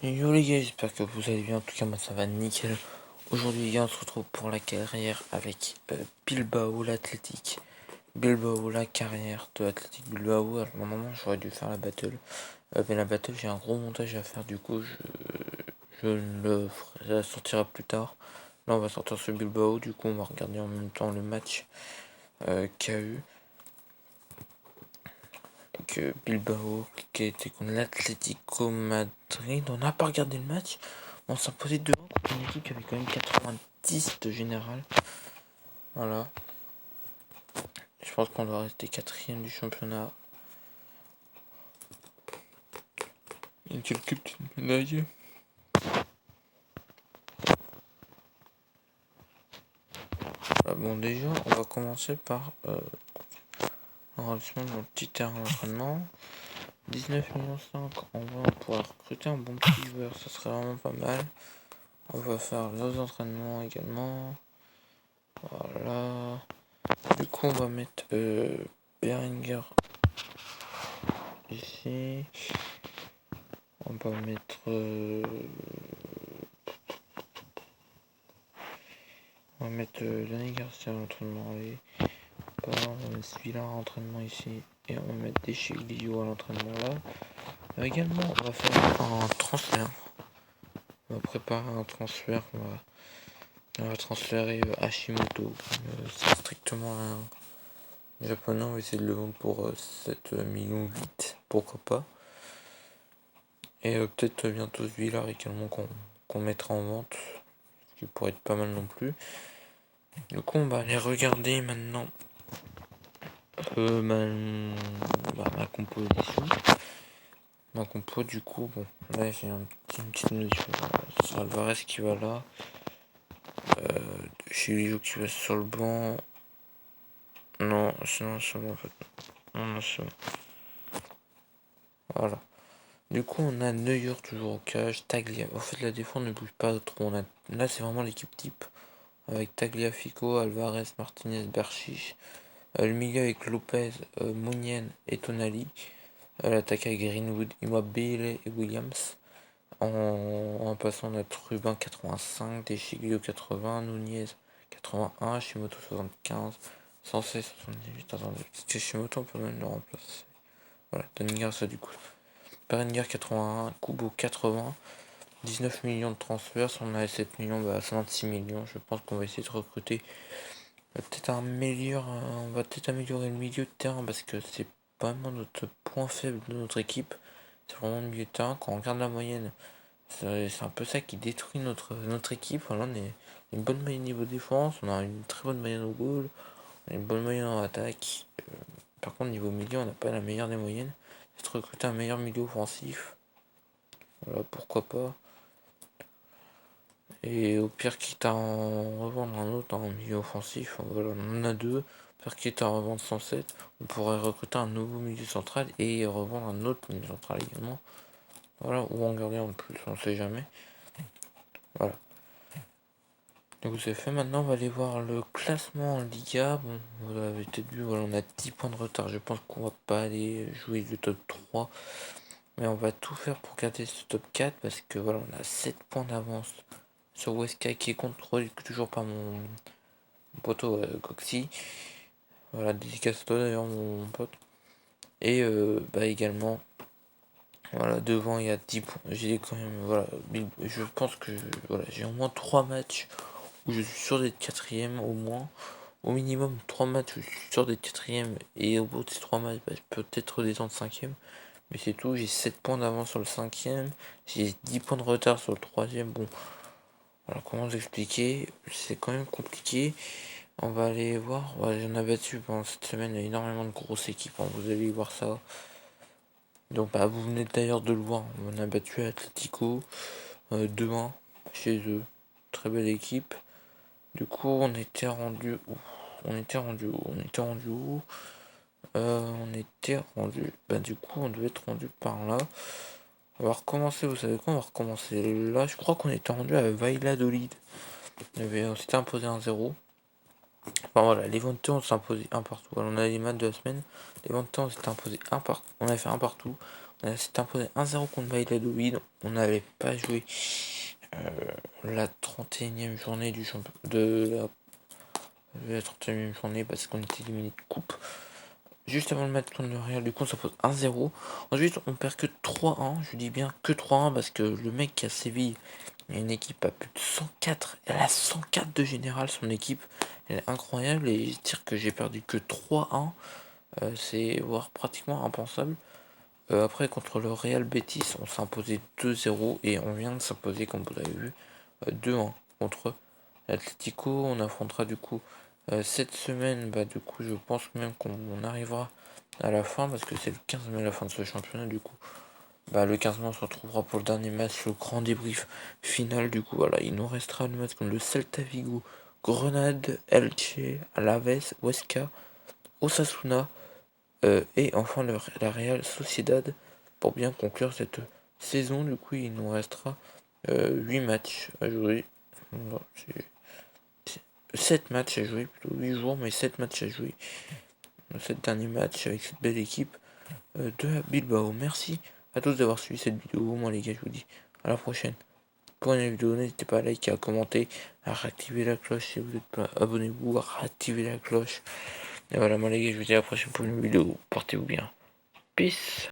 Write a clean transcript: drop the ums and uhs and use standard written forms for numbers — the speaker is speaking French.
Yo les gars, j'espère que vous allez bien, en tout cas moi ça va nickel. Aujourd'hui les gars, on se retrouve pour la carrière avec Bilbao l'Athletic. Bilbao la carrière de l'Athletic Bilbao. Alors normalement j'aurais dû faire la battle. Mais la battle j'ai un gros montage à faire, du coup je le ferai sortira plus tard. Là on va sortir ce Bilbao, du coup on va regarder en même temps le match qu'il y a eu. Que Bilbao qui était contre l'Atlético Madrid. On n'a pas regardé le match. On s'est imposé devant contre une équipe qui avait quand même 90 de général. Voilà. Je pense qu'on doit rester quatrième du championnat. Et quelques petites médailles. Voilà, bon déjà, on va commencer par un ralentissement dans le petit terrain d'entraînement. 19,5 millions, on va pouvoir recruter un bon petit joueur, ça serait vraiment pas mal. On va faire nos entraînements également. Voilà. Du coup, on va mettre Berenguer ici. On va mettre Dani Garcia à l'entraînement. Allez, on va mettre celui-là à l'entraînement ici. Et on va mettre Deschilio à l'entraînement là. Également, on va faire un transfert. On va préparer un transfert. On va transférer Hashimoto. C'est strictement un japonais. On va essayer de le vendre pour 7 millions 8. Pourquoi pas. Et peut-être bientôt celui-là également qu'on mettra en vente. Ce qui pourrait être pas mal non plus. Du coup, on va aller regarder maintenant ma composition. Ma compo, du coup, bon, là j'ai une petite notion. C'est Alvarez qui va là. Chilio qui va sur le banc. Non, sinon c'est bon en fait. Non, c'est bon. Voilà. Du coup, on a Neuer toujours au cage. Taglia. En fait, la défense ne bouge pas trop. Là, c'est vraiment l'équipe type. Avec Tagliafico, Alvarez, Martinez, Berchiche. Le milieu avec Lopez, Mounien et Tonali. L'attaque avec Greenwood, Immobile et Williams. En passant, on a Rubin 85, Deschilio 80, Nunez 81, Shimoto 75, Sensei 78. Attendez, c'est Shimoto, on peut même le remplacer. Voilà, Danigar ça du coup. Berenguer 81, Kubo 80, 19 millions de transferts. Si on a 7 millions, bah 26 millions. Je pense qu'on va essayer de recruter. On va peut-être améliorer le milieu de terrain parce que c'est vraiment notre point faible de notre équipe. C'est vraiment le milieu de terrain. Quand on regarde la moyenne, c'est un peu ça qui détruit notre équipe. Voilà, on a une bonne moyenne niveau défense, on a une très bonne moyenne au goal, on a une bonne moyenne en attaque. Par contre, niveau milieu, on n'a pas la meilleure des moyennes. C'est de recruter un meilleur milieu offensif. Voilà, pourquoi pas. Et au pire, quitte à en revendre un autre en milieu offensif, voilà, on en a deux. Au pire, quitte à en revendre 107, on pourrait recruter un nouveau milieu central et revendre un autre milieu central également. Voilà, ou en garder en plus, on sait jamais. Voilà. Donc c'est fait, maintenant on va aller voir le classement en Liga. Bon, vous avez peut-être vu, voilà, on a 10 points de retard. Je pense qu'on va pas aller jouer le top 3. Mais on va tout faire pour garder ce top 4 parce que voilà, on a 7 points d'avance sur Weska qui est contrôlé toujours par mon poteau Coxy. Voilà, dédicace à toi d'ailleurs mon pote. Et également, voilà, devant il y a 10 points. J'ai quand même, voilà, je pense que voilà, j'ai au moins 3 matchs où je suis sûr d'être quatrième au moins. Au minimum 3 matchs où je suis sûr d'être quatrième. Et au bout de ces 3 matchs, je peux peut-être redescendre cinquième. Mais c'est tout, j'ai 7 points d'avance sur le cinquième. J'ai 10 points de retard sur le troisième. Bon, alors comment vous expliquer? C'est quand même compliqué. On va aller voir. Ouais, j'en ai battu pendant cette semaine. Il y a énormément de grosses équipes. Hein, vous allez voir ça. Donc vous venez d'ailleurs de le voir. On a battu Atletico 2-1 chez eux. Très belle équipe. Du coup, on était rendu où? On était rendu où? Du coup, on devait être rendu par là. On va recommencer, vous savez quoi? On va recommencer là. Je crois qu'on était rendu à Valladolid. On s'était imposé 1-0. Enfin voilà, les Ventoux on s'est imposé un partout. Voilà, on a les matchs de la semaine. Les Ventoux on s'était imposé un partout. On a fait un partout. s'est imposé 1-0 contre Valladolid. On n'avait pas joué la 31e journée de la 31e journée parce qu'on était éliminé de coupe. Juste avant le match contre le Real, du coup on s'impose 1-0. Ensuite on perd que 3-1. Je dis bien que 3-1 parce que le mec qui a Séville, il y a une équipe à plus de 104. Elle a 104 de général, son équipe. Elle est incroyable et dire que j'ai perdu que 3-1, c'est voire pratiquement impensable. Après contre le Real Betis, on s'est imposé 2-0 et on vient de s'imposer, comme vous l'avez vu, 2-1 contre l'Atlético. On affrontera du coup cette semaine, du coup je pense même qu'on arrivera à la fin parce que c'est le 15 mai la fin de ce championnat. Du coup le 15 mai on se retrouvera pour le dernier match, le grand débrief final. Du coup voilà, il nous restera le match contre le Celta Vigo, Grenade, Elche, Alaves, Huesca, Osasuna et enfin la Real Sociedad pour bien conclure cette saison. Du coup il nous restera 8 matchs à jouer. Non, 7 matchs à jouer, plutôt 8 jours, mais 7 matchs à jouer. 7 derniers matchs avec cette belle équipe de Bilbao. Merci à tous d'avoir suivi cette vidéo. Moi les gars, je vous dis à la prochaine pour une vidéo. N'hésitez pas à liker, à commenter, à réactiver la cloche si vous n'êtes pas. Abonnez-vous, à réactiver la cloche. Et voilà, moi les gars, je vous dis à la prochaine pour une vidéo. Portez-vous bien. Peace.